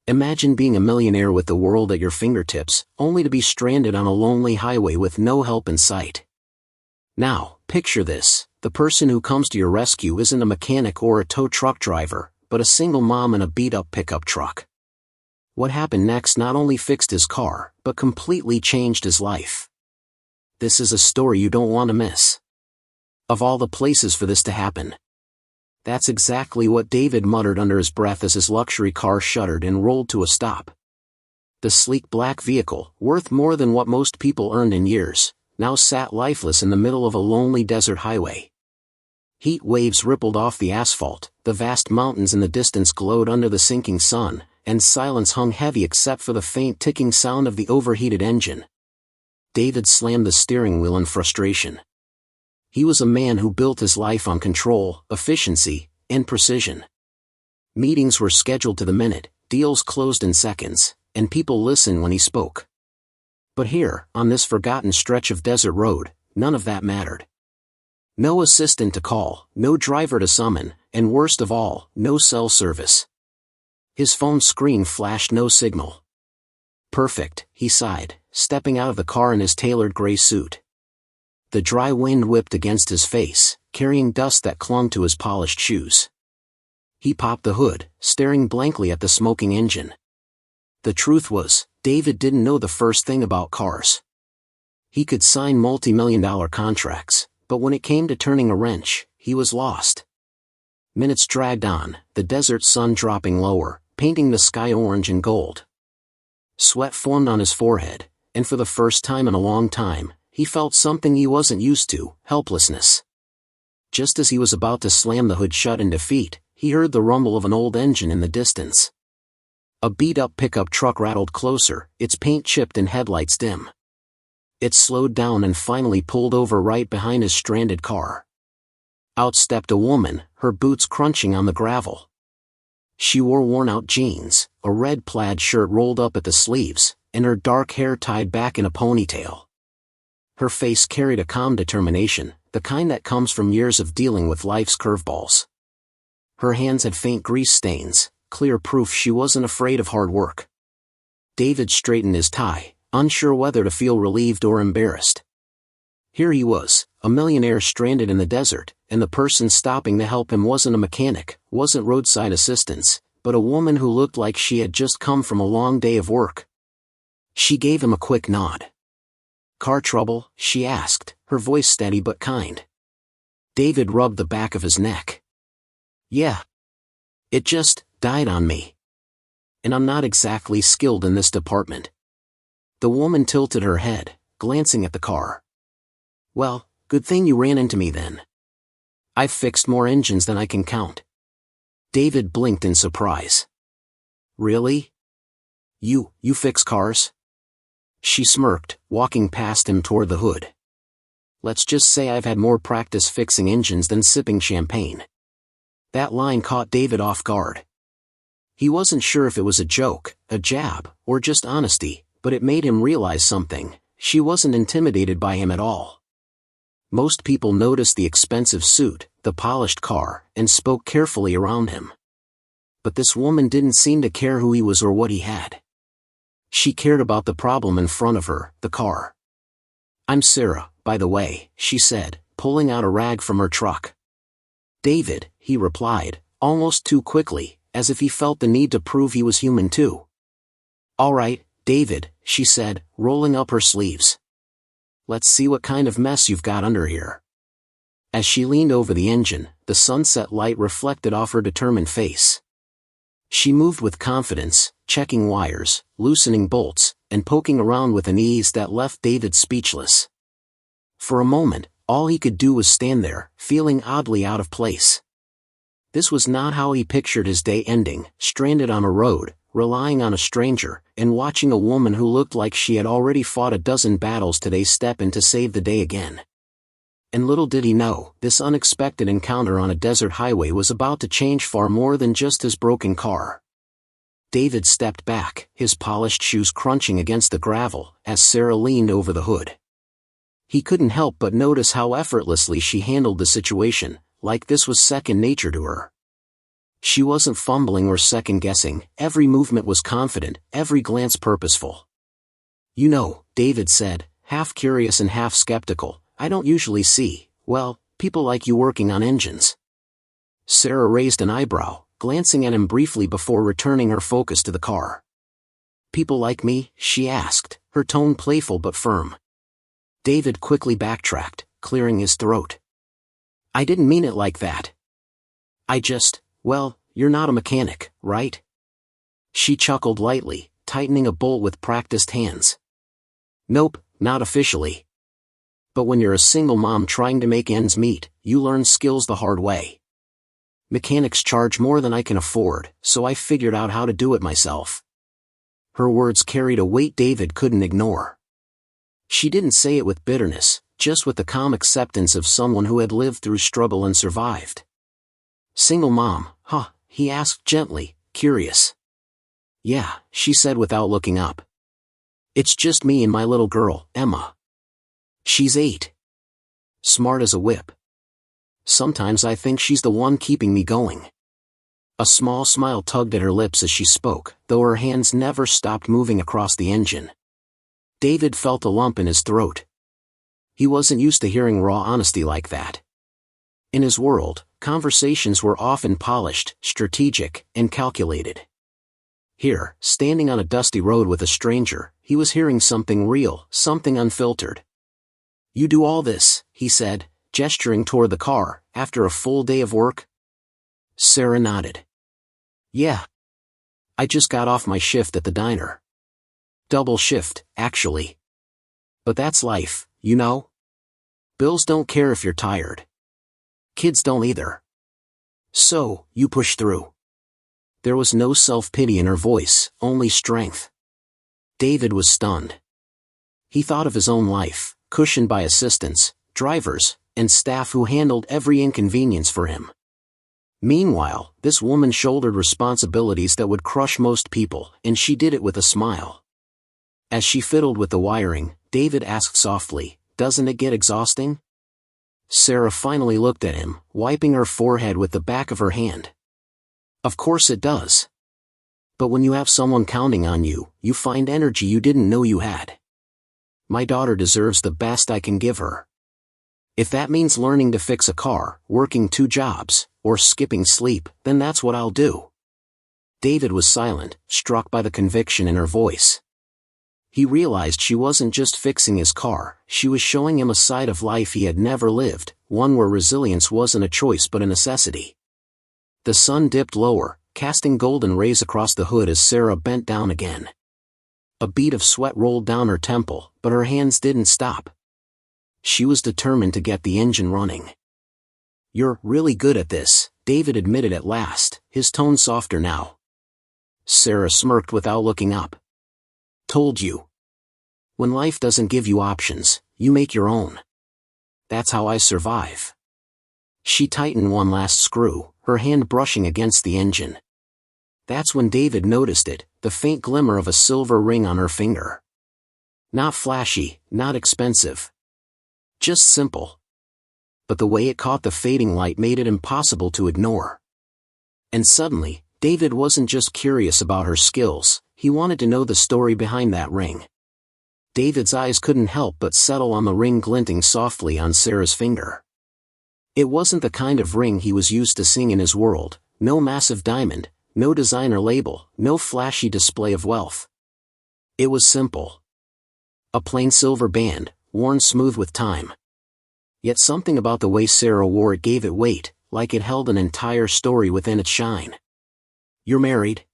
Imagine being a millionaire with the world at your fingertips, only to be stranded on a lonely highway with no help in sight. Now, picture this: the person who comes to your rescue isn't a mechanic or a tow truck driver, but a single mom in a beat-up pickup truck. What happened next not only fixed his car, but completely changed his life. This is a story you don't want to miss. Of all the places for this to happen. That's exactly what David muttered under his breath as his luxury car shuddered and rolled to a stop. The sleek black vehicle, worth more than what most people earned in years, now sat lifeless in the middle of a lonely desert highway. Heat waves rippled off the asphalt, the vast mountains in the distance glowed under the sinking sun, and silence hung heavy except for the faint ticking sound of the overheated engine. David slammed the steering wheel in frustration. He was a man who built his life on control, efficiency, and precision. Meetings were scheduled to the minute, deals closed in seconds, and people listened when he spoke. But here, on this forgotten stretch of desert road, none of that mattered. No assistant to call, no driver to summon, and worst of all, no cell service. His phone screen flashed no signal. Perfect, he sighed, stepping out of the car in his tailored gray suit. The dry wind whipped against his face, carrying dust that clung to his polished shoes. He popped the hood, staring blankly at the smoking engine. The truth was, David didn't know the first thing about cars. He could sign multi-million-dollar contracts, but when it came to turning a wrench, he was lost. Minutes dragged on, the desert sun dropping lower, painting the sky orange and gold. Sweat formed on his forehead, and for the first time in a long time, he felt something he wasn't used to: helplessness. Just as he was about to slam the hood shut in defeat, he heard the rumble of an old engine in the distance. A beat-up pickup truck rattled closer, its paint chipped and headlights dim. It slowed down and finally pulled over right behind his stranded car. Out stepped a woman, her boots crunching on the gravel. She wore worn-out jeans, a red plaid shirt rolled up at the sleeves, and her dark hair tied back in a ponytail. Her face carried a calm determination, the kind that comes from years of dealing with life's curveballs. Her hands had faint grease stains, clear proof she wasn't afraid of hard work. David straightened his tie, unsure whether to feel relieved or embarrassed. Here he was, a millionaire stranded in the desert, and the person stopping to help him wasn't a mechanic, wasn't roadside assistance, but a woman who looked like she had just come from a long day of work. She gave him a quick nod. "Car trouble?" she asked, her voice steady but kind. David rubbed the back of his neck. "Yeah. It just died on me. And I'm not exactly skilled in this department." The woman tilted her head, glancing at the car. "Well, good thing you ran into me then. I've fixed more engines than I can count." David blinked in surprise. "Really? You fix cars?" She smirked, walking past him toward the hood. "Let's just say I've had more practice fixing engines than sipping champagne." That line caught David off guard. He wasn't sure if it was a joke, a jab, or just honesty, but it made him realize something: she wasn't intimidated by him at all. Most people noticed the expensive suit, the polished car, and spoke carefully around him. But this woman didn't seem to care who he was or what he had. She cared about the problem in front of her, the car. "I'm Sarah, by the way," she said, pulling out a rag from her truck. "David," he replied, almost too quickly, as if he felt the need to prove he was human too. "All right, David," she said, rolling up her sleeves. "Let's see what kind of mess you've got under here." As she leaned over the engine, the sunset light reflected off her determined face. She moved with confidence, checking wires, loosening bolts, and poking around with an ease that left David speechless. For a moment, all he could do was stand there, feeling oddly out of place. This was not how he pictured his day ending, stranded on a road, relying on a stranger, and watching a woman who looked like she had already fought a dozen battles today step in to save the day again. And little did he know, this unexpected encounter on a desert highway was about to change far more than just his broken car. David stepped back, his polished shoes crunching against the gravel, as Sarah leaned over the hood. He couldn't help but notice how effortlessly she handled the situation, like this was second nature to her. She wasn't fumbling or second-guessing, every movement was confident, every glance purposeful. "You know," David said, half curious and half skeptical, "I don't usually see, well, people like you working on engines." Sarah raised an eyebrow, glancing at him briefly before returning her focus to the car. "People like me?" she asked, her tone playful but firm. David quickly backtracked, clearing his throat. "I didn't mean it like that. Well, you're not a mechanic, right?" She chuckled lightly, tightening a bolt with practiced hands. "Nope, not officially. But when you're a single mom trying to make ends meet, you learn skills the hard way. Mechanics charge more than I can afford, so I figured out how to do it myself." Her words carried a weight David couldn't ignore. She didn't say it with bitterness, just with the calm acceptance of someone who had lived through struggle and survived. "Single mom, huh?" he asked gently, curious. "Yeah," she said without looking up. "It's just me and my little girl, Emma. She's 8. Smart as a whip. Sometimes I think she's the one keeping me going." A small smile tugged at her lips as she spoke, though her hands never stopped moving across the engine. David felt a lump in his throat. He wasn't used to hearing raw honesty like that. In his world, conversations were often polished, strategic, and calculated. Here, standing on a dusty road with a stranger, he was hearing something real, something unfiltered. "You do all this," he said, gesturing toward the car, "after a full day of work?" Sarah nodded. "Yeah. I just got off my shift at the diner. Double shift, actually. But that's life, you know? Bills don't care if you're tired. Kids don't either. So, you push through." There was no self-pity in her voice, only strength. David was stunned. He thought of his own life, cushioned by assistants, drivers, and staff who handled every inconvenience for him. Meanwhile, this woman shouldered responsibilities that would crush most people, and she did it with a smile. As she fiddled with the wiring, David asked softly, "Doesn't it get exhausting?" Sarah finally looked at him, wiping her forehead with the back of her hand. "Of course it does. But when you have someone counting on you, you find energy you didn't know you had. My daughter deserves the best I can give her. If that means learning to fix a car, working 2 jobs, or skipping sleep, then that's what I'll do." David was silent, struck by the conviction in her voice. He realized she wasn't just fixing his car, she was showing him a side of life he had never lived, one where resilience wasn't a choice but a necessity. The sun dipped lower, casting golden rays across the hood as Sarah bent down again. A bead of sweat rolled down her temple, but her hands didn't stop. She was determined to get the engine running. "You're really good at this," David admitted at last, his tone softer now. Sarah smirked without looking up. "Told you. When life doesn't give you options, you make your own. That's how I survive." She tightened one last screw, her hand brushing against the engine. That's when David noticed it, the faint glimmer of a silver ring on her finger. Not flashy, not expensive. Just simple. But the way it caught the fading light made it impossible to ignore. And suddenly, David wasn't just curious about her skills, he wanted to know the story behind that ring. David's eyes couldn't help but settle on the ring glinting softly on Sarah's finger. It wasn't the kind of ring he was used to seeing in his world, no massive diamond, no designer label, no flashy display of wealth. It was simple. A plain silver band, worn smooth with time. Yet something about the way Sarah wore it gave it weight, like it held an entire story within its shine. "You're married?"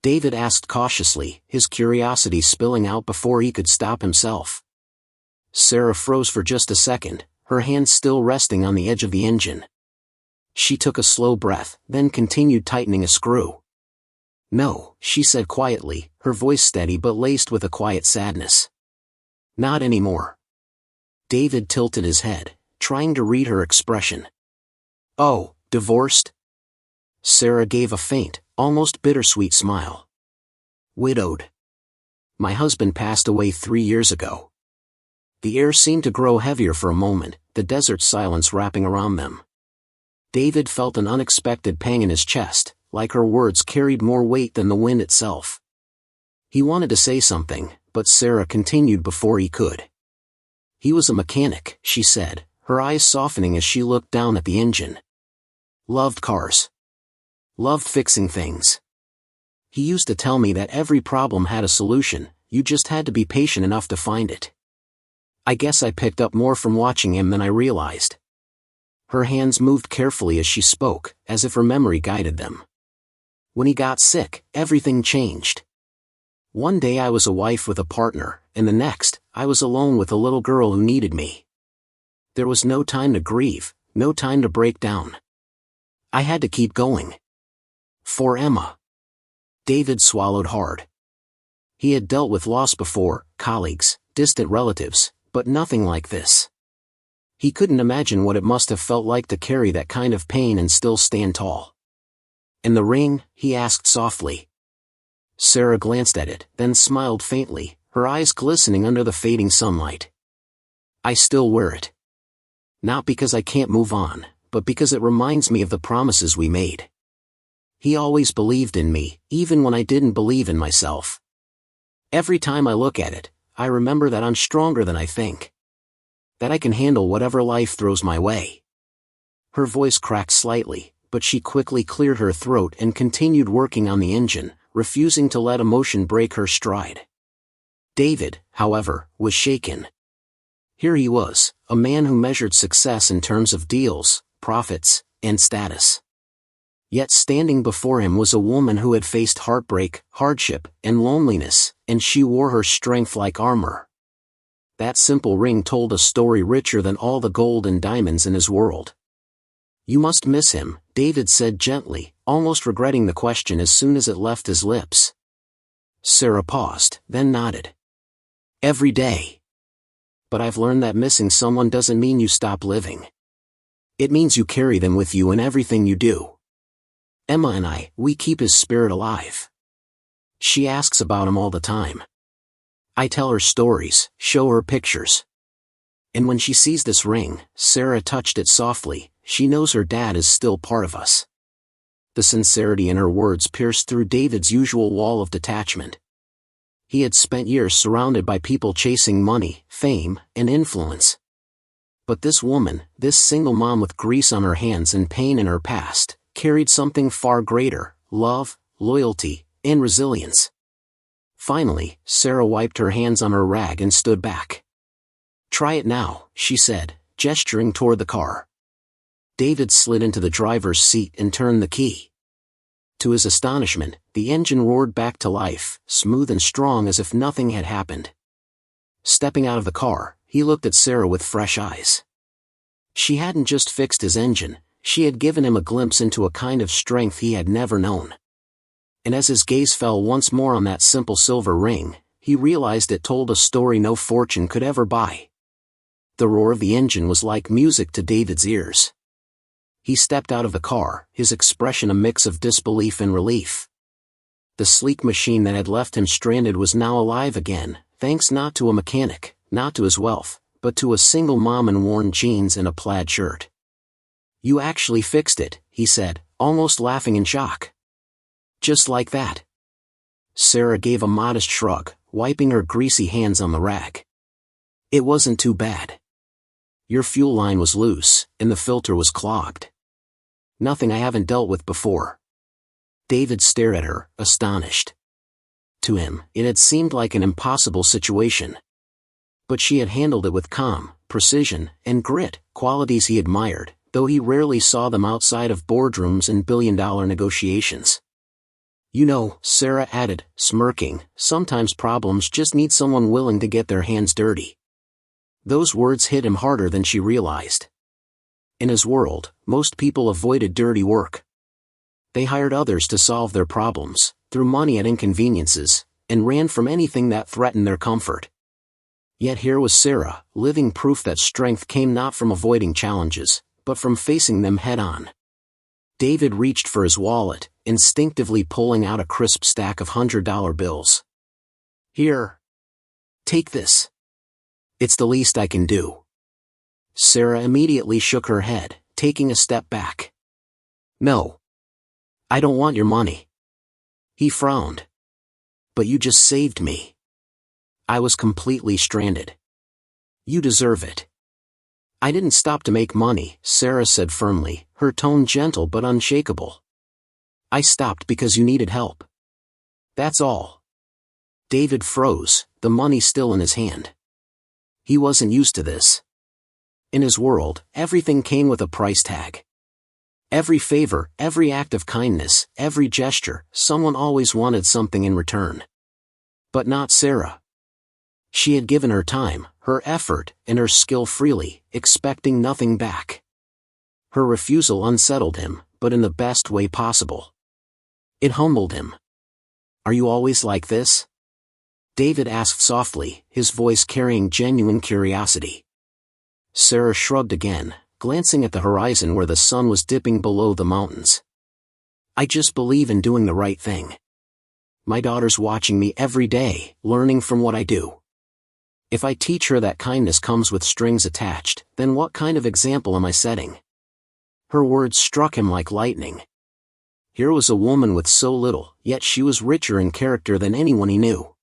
David asked cautiously, his curiosity spilling out before he could stop himself. Sarah froze for just a second, her hand still resting on the edge of the engine. She took a slow breath, then continued tightening a screw. "No," she said quietly, her voice steady but laced with a quiet sadness. "Not anymore." David tilted his head, trying to read her expression. "Oh, divorced?" Sarah gave a faint, almost bittersweet smile. "Widowed. My husband passed away 3 years ago." The air seemed to grow heavier for a moment, the desert silence wrapping around them. David felt an unexpected pang in his chest, like her words carried more weight than the wind itself. He wanted to say something, but Sarah continued before he could. He was a mechanic, she said, her eyes softening as she looked down at the engine. Loved cars. Loved fixing things. He used to tell me that every problem had a solution, you just had to be patient enough to find it. I guess I picked up more from watching him than I realized. Her hands moved carefully as she spoke, as if her memory guided them. When he got sick, everything changed. One day I was a wife with a partner, and the next, I was alone with a little girl who needed me. There was no time to grieve, no time to break down. I had to keep going. For Emma. David swallowed hard. He had dealt with loss before, colleagues, distant relatives, but nothing like this. He couldn't imagine what it must have felt like to carry that kind of pain and still stand tall. "And the ring?" he asked softly. Sarah glanced at it, then smiled faintly, her eyes glistening under the fading sunlight. "I still wear it. Not because I can't move on, but because it reminds me of the promises we made. He always believed in me, even when I didn't believe in myself. Every time I look at it, I remember that I'm stronger than I think. That I can handle whatever life throws my way." Her voice cracked slightly, but she quickly cleared her throat and continued working on the engine, refusing to let emotion break her stride. David, however, was shaken. Here he was, a man who measured success in terms of deals, profits, and status. Yet standing before him was a woman who had faced heartbreak, hardship, and loneliness, and she wore her strength like armor. That simple ring told a story richer than all the gold and diamonds in his world. "You must miss him," David said gently, almost regretting the question as soon as it left his lips. Sarah paused, then nodded. "Every day. But I've learned that missing someone doesn't mean you stop living. It means you carry them with you in everything you do. Emma and I, we keep his spirit alive. She asks about him all the time. I tell her stories, show her pictures. And when she sees this ring," Sarah touched it softly, "she knows her dad is still part of us." The sincerity in her words pierced through David's usual wall of detachment. He had spent years surrounded by people chasing money, fame, and influence. But this woman, this single mom with grease on her hands and pain in her past, carried something far greater: love, loyalty, and resilience. Finally, Sarah wiped her hands on her rag and stood back. "Try it now," she said, gesturing toward the car. David slid into the driver's seat and turned the key. To his astonishment, the engine roared back to life, smooth and strong as if nothing had happened. Stepping out of the car, he looked at Sarah with fresh eyes. She hadn't just fixed his engine, she had given him a glimpse into a kind of strength he had never known. And as his gaze fell once more on that simple silver ring, he realized it told a story no fortune could ever buy. The roar of the engine was like music to David's ears. He stepped out of the car, his expression a mix of disbelief and relief. The sleek machine that had left him stranded was now alive again, thanks not to a mechanic, not to his wealth, but to a single mom in worn jeans and a plaid shirt. "You actually fixed it," he said, almost laughing in shock. "Just like that?" Sarah gave a modest shrug, wiping her greasy hands on the rag. "It wasn't too bad. Your fuel line was loose, and the filter was clogged. Nothing I haven't dealt with before." David stared at her, astonished. To him, it had seemed like an impossible situation. But she had handled it with calm, precision, and grit, qualities he admired, though he rarely saw them outside of boardrooms and billion-dollar negotiations. "You know," Sarah added, smirking, "sometimes problems just need someone willing to get their hands dirty." Those words hit him harder than she realized. In his world, most people avoided dirty work. They hired others to solve their problems, threw money at inconveniences, and ran from anything that threatened their comfort. Yet here was Sarah, living proof that strength came not from avoiding challenges, but from facing them head-on. David reached for his wallet, instinctively pulling out a crisp stack of $100 bills. "Here. Take this. It's the least I can do." Sarah immediately shook her head, taking a step back. No. I don't want your money. He frowned. But you just saved me. I was completely stranded. You deserve it. I didn't stop to make money, Sarah said firmly, her tone gentle but unshakable. I stopped because you needed help. That's all. David froze, the money still in his hand. He wasn't used to this. In his world, everything came with a price tag. Every favor, every act of kindness, every gesture, someone always wanted something in return. But not Sarah. She had given her time, her effort, and her skill freely, expecting nothing back. Her refusal unsettled him, but in the best way possible. It humbled him. Are you always like this? David asked softly, his voice carrying genuine curiosity. Sarah shrugged again, glancing at the horizon where the sun was dipping below the mountains. I just believe in doing the right thing. My daughter's watching me every day, learning from what I do. If I teach her that kindness comes with strings attached, then what kind of example am I setting? Her words struck him like lightning. Here was a woman with so little, yet she was richer in character than anyone he knew.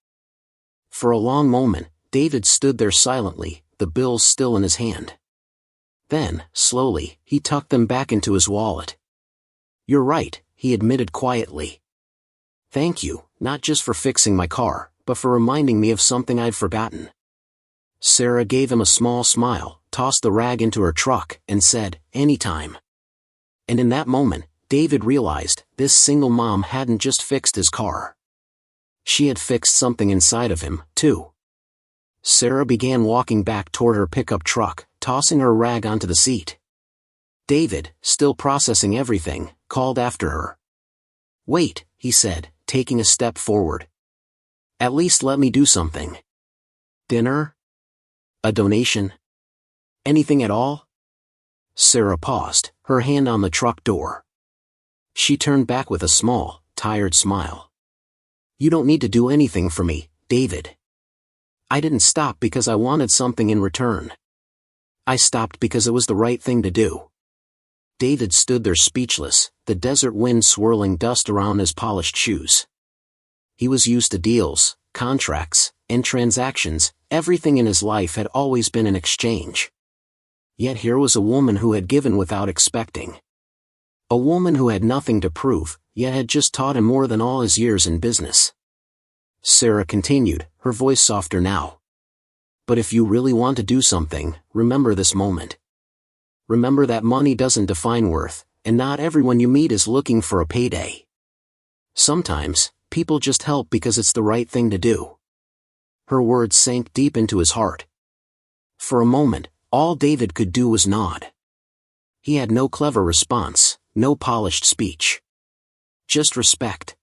For a long moment, David stood there silently, the bills still in his hand. Then, slowly, he tucked them back into his wallet. You're right, he admitted quietly. Thank you, not just for fixing my car, but for reminding me of something I'd forgotten. Sarah gave him a small smile, tossed the rag into her truck, and said, anytime. And in that moment, David realized, this single mom hadn't just fixed his car. She had fixed something inside of him, too. Sarah began walking back toward her pickup truck, tossing her rag onto the seat. David, still processing everything, called after her. Wait, he said, taking a step forward. At least let me do something. Dinner? A donation? Anything at all? Sarah paused, her hand on the truck door. She turned back with a small, tired smile. You don't need to do anything for me, David. I didn't stop because I wanted something in return. I stopped because it was the right thing to do. David stood there speechless, the desert wind swirling dust around his polished shoes. He was used to deals, contracts, and transactions. Everything in his life had always been an exchange. Yet here was a woman who had given without expecting. A woman who had nothing to prove, yet had just taught him more than all his years in business. Sarah continued, her voice softer now. But if you really want to do something, remember this moment. Remember that money doesn't define worth, and not everyone you meet is looking for a payday. Sometimes, people just help because it's the right thing to do. Her words sank deep into his heart. For a moment, all David could do was nod. He had no clever response, no polished speech. Just respect.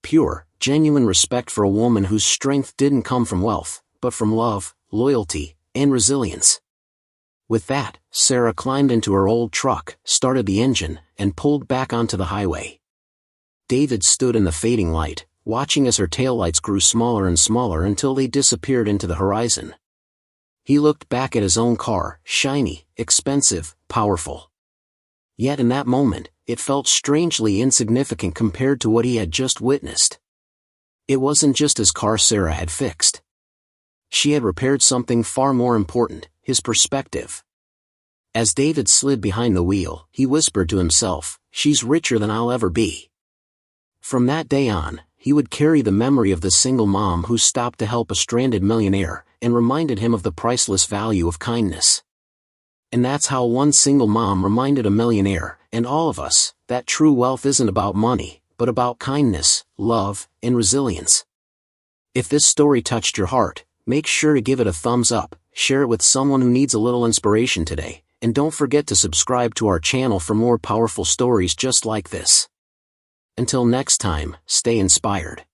Pure, genuine respect for a woman whose strength didn't come from wealth, but from love, loyalty, and resilience. With that, Sarah climbed into her old truck, started the engine, and pulled back onto the highway. David stood in the fading light, watching as her taillights grew smaller and smaller until they disappeared into the horizon. He looked back at his own car, shiny, expensive, powerful. Yet in that moment, it felt strangely insignificant compared to what he had just witnessed. It wasn't just his car Sarah had fixed. She had repaired something far more important, his perspective. As David slid behind the wheel, he whispered to himself, she's richer than I'll ever be. From that day on, he would carry the memory of the single mom who stopped to help a stranded millionaire, and reminded him of the priceless value of kindness. And that's how one single mom reminded a millionaire, and all of us, that true wealth isn't about money, but about kindness, love, and resilience. If this story touched your heart, make sure to give it a thumbs up, share it with someone who needs a little inspiration today, and don't forget to subscribe to our channel for more powerful stories just like this. Until next time, stay inspired.